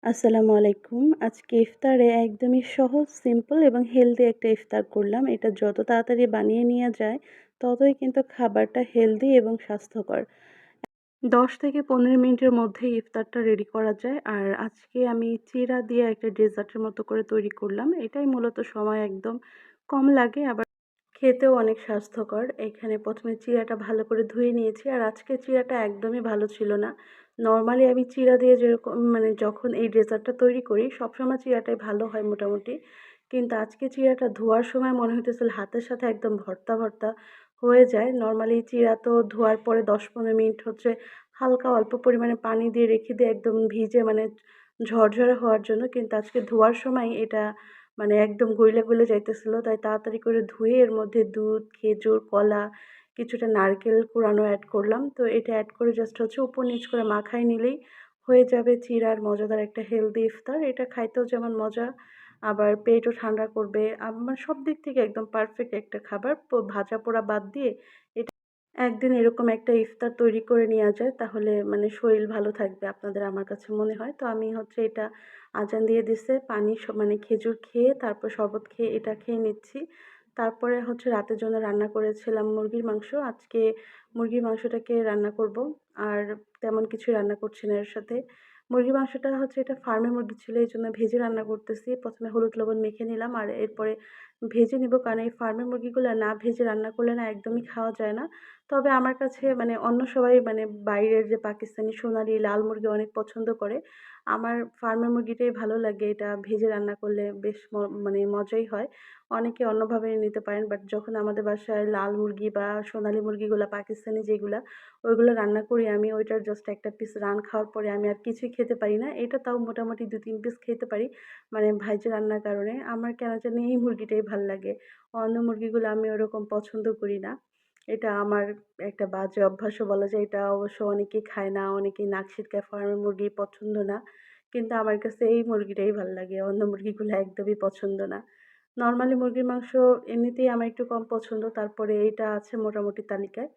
আসসালামু আলাইকুম। আজকে ইফতারে একদমই সহজ, সিম্পল এবং হেলদি একটা ইফতার করলাম। এটা যত তাড়াতাড়ি বানিয়ে নেয়া যায়, ততই কিন্তু খাবারটা হেলদি এবং স্বাস্থ্যকর। ১০ থেকে ১৫ মিনিটের মধ্যেই ইফতারটা রেডি করা যায়। আর আজকে আমি চিড়া দিয়ে একটা ডেজার্টের মতো করে তৈরি করলাম। এটাই মূলত সময় একদম কম লাগে, আবার খেতেও অনেক স্বাস্থ্যকর। এখানে ১ম এ চিড়াটা ভালো করে ধুয়ে নিয়েছি। আর আজকে চিড়াটা একদমই ভালো ছিল না। নরমালি আমি চিড়া দিয়ে যেরকম যখন এই ডেজার্টটা তৈরি করি, সবসময় চিড়াটাই ভালো হয় মোটামুটি। কিন্তু আজকে চিড়াটা ধোয়ার সময় মনে হইতেছিল হাতের সাথে একদম ভর্তা, ভর্তা হয়ে যায়। নরমালি চিড়া তো ধোয়ার পরে ১০-১৫ মিনিট হচ্ছে হালকা অল্প পরিমাণে পানি দিয়ে রেখে দিয়ে একদম ভিজে ঝরঝরে হওয়ার জন্য। কিন্তু আজকে ধোয়ার সময় এটা একদম গইলে যাইতেছিল। তাই তাড়াতাড়ি করে ধুয়ে এর মধ্যে দুধ, খেজুর, কলা, কিছুটা নারকেল কুড়ানো এড করলাম। তো এটা এড করে জাস্ট হচ্ছে উপর নিচ করে মাখায় নিলেই হয়ে যাবে চিড়ার মজাদার একটা হেলদি ইফতার। এটা খাইতেও যেমন মজা, আবার পেটও ঠান্ডা করবে। আমার সব দিক থেকে একদম পারফেক্ট একটা খাবার। ভাজা পোড়া বাদ দিয়ে এটা একদিন এরকম একটা ইফতার তৈরি করে নেয়া যায়, তাহলে শরীর ভালো থাকবে আপনাদের, আমার কাছে মনে হয়। তো আমি হচ্ছে এটা আজান দিয়ে দিছে, পানি খেজুর খেয়ে তারপর শরবত খেয়ে এটা খেয়ে নিচ্ছি। তারপরে হচ্ছে রাতের জন্য রান্না করেছিলাম মুরগির মাংস। আজকে মুরগির মাংসটাকে রান্না করব। আর তেমন কিছুই রান্না করছি না এর সাথে। মুরগির মাংসটা হচ্ছে এটা ফার্মের মুরগি ছিল, এইজন্য ভেজে রান্না করতেছি। ১ম এ হলুদ লবণ মেখে নিলাম আর এরপরে ভেজে নিব। কারণ এই ফার্মের মুরগিগুলা না ভেজে রান্না করলে না একদমই খাওয়া যায় না। তবে আমার কাছে অন্য সবাই বাইরের যে পাকিস্তানি সোনালি লাল মুরগি অনেক পছন্দ করে। আমার ফার্মের মুরগিটাই ভালো লাগে। এটা ভেজে রান্না করলে বেশ মজাই হয়। অনেকে অন্যভাবে নিতে পারেন। বাট যখন আমাদের বাসায় লাল মুরগি বা সোনালি মুরগিগুলা পাকিস্তানি যেগুলা, ওইগুলো রান্না করি আমি, ওইটার জাস্ট একটা পিস রান খাওয়ার পরে আমি আর কিছুই খেতে পারি না। এটা তাও মোটামুটি ২-৩ পিস খেতে পারি। ভাইজে রান্নার কারণে। আমার কেন জানি এই মুরগিটাই ভাল লাগে। অন্য মুরগিগুলো আমি ওরকম পছন্দ করি না। এটা আমার একটা বাজে অভ্যাসও বলা যায়। এটা অবশ্য অনেকেই খায় না, অনেকেই নাক সিটকায়, ফার্মের মুরগি পছন্দ না। কিন্তু আমার কাছে এই মুরগিটাই ভাল লাগে। অন্য মুরগিগুলো একদমই পছন্দ না। নরমালি মুরগির মাংস এমনিতেই আমার একটু কম পছন্দ। তারপরে এইটা আছে মোটামুটি তালিকায়।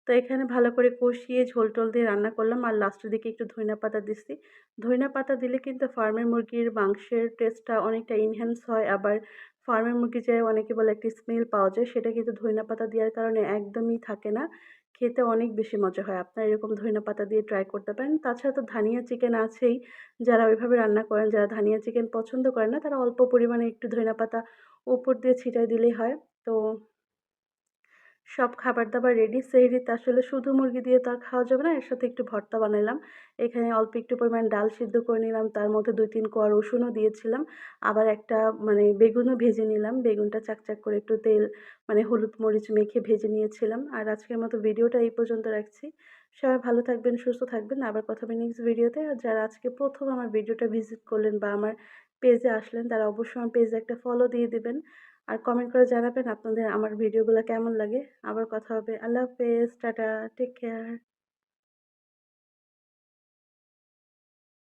তো এখানে ভালো করে কষিয়ে ঝোল-টোল দিয়ে রান্না করলাম আর লাস্টের দিকে একটু ধইনা পাতা দিছি। ধইনা পাতা দিলে কিন্তু ফার্মের মুরগির মাংসের টেস্টটা অনেকটা এনহ্যান্স হয়। আবার ফার্মের মুরগি যে অনেকে বলে একটা স্মেল পাওয়া যায়, সেটা কিন্তু ধইনা পাতা দেওয়ার কারণে একদমই থাকে না। খেতে অনেক বেশি মজা হয়। আপনারা এরকম ধইনা পাতা দিয়ে ট্রাই করতে পারেন। তাছাড়া তো ধানিয়া চিকেন আছেই। যারা ওইভাবে রান্না করেন, যারা ধানিয়া চিকেন পছন্দ করেন না, তারা অল্প পরিমাণে একটু ধইনা পাতা উপর দিয়ে ছিটায় দিলেই হয়। তো সব খাবার-দাবার রেডি। সেহরিতে আসলে শুধু মুরগি দিয়ে তো আর খাওয়া যাবে না। এর সাথে একটু ভর্তা বানাইলাম। এখানে অল্প একটু পরিমাণ ডাল সিদ্ধ করে নিলাম। তার মধ্যে ২-৩ কোয়া রসুনও দিয়েছিলাম। আবার একটা বেগুনও ভেজে নিলাম। বেগুনটা চাকচাক করে একটু তেল হলুদ মরিচ মেখে ভেজে নিয়েছিলাম। আর আজকের মতো ভিডিওটা এই পর্যন্ত রাখছি। সবাই ভালো থাকবেন, সুস্থ থাকবেন। আবার কথা হবে নেক্সট ভিডিওতে। আর যারা আজকে ১ম আমার ভিডিওটা ভিজিট করলেন বা আমার পেজে আসলেন, তারা অবশ্যই আমার পেজে একটা ফলো দিয়ে দিবেন। আর কমেন্ট করে জানাবেন আপনাদের আমার ভিডিওগুলা কেমন লাগে। আবার কথা হবে। আল্লাহ হাফেজ, টাটা, টেক কেয়ার।